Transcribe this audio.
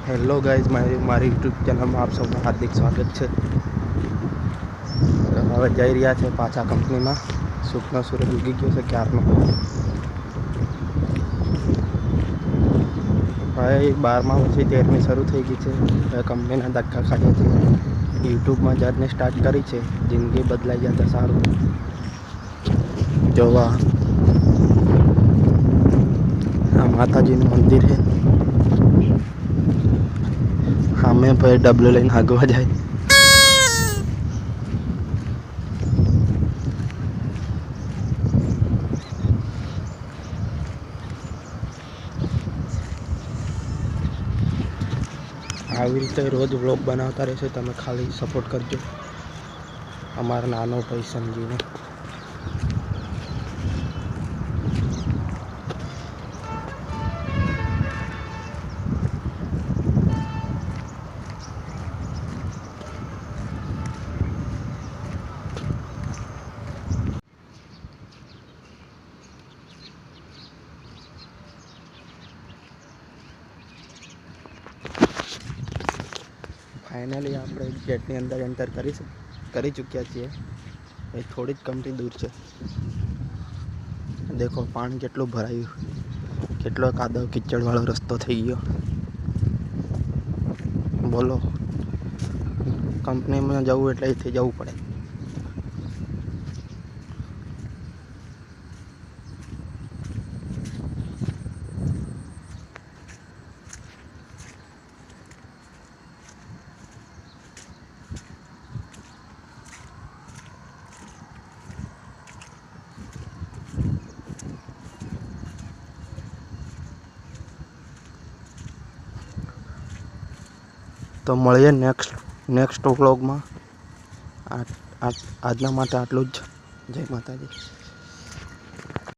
Hello guys मारी YouTube channel में आप सबका हार्दिक स्वागत है। હવે જઈ રહ્યા છે પાછા કંપનીમાં। સુખનો સૂરજ ઉગી ગયો છે ક્યારનો। ભાઈ 12મા પછી 13મી શરૂ થઈ ગઈ છે। હવે કંપનીના ધક્કા ખાઈએ છીએ। યુટ્યુબમાં જર્ની સ્ટાર્ટ કરી છે। જિંદગી બદલાઈ જાય તો સારું। જોવા આ માતાજીનું મંદિર છે। સામે ભાઈ ડબલો લઈને આગવા જાય। આવી રીતે રોજ વ્લોગ બનાવતા રહેશે। તમે ખાલી સપોર્ટ કરજો અમારા નાનો ભાઈ સમજીને। फाइनली આપણે ગેટની અંદર એન્ટર કરી ચૂક્યા છીએ। એ થોડી જ કંપની દૂર છે। દેખો પાણી કેટલું ભરાયું, કેટલો કાદવ કિચડવાળો રસ્તો થઈ ગયો। બોલો કંપનીમાં જવું એટલે અહીંથી જવું પડે। તો મળીએ નેક્સ્ટ વ્લોગમાં। આજના માટે આટલું જ। જય માતાજી।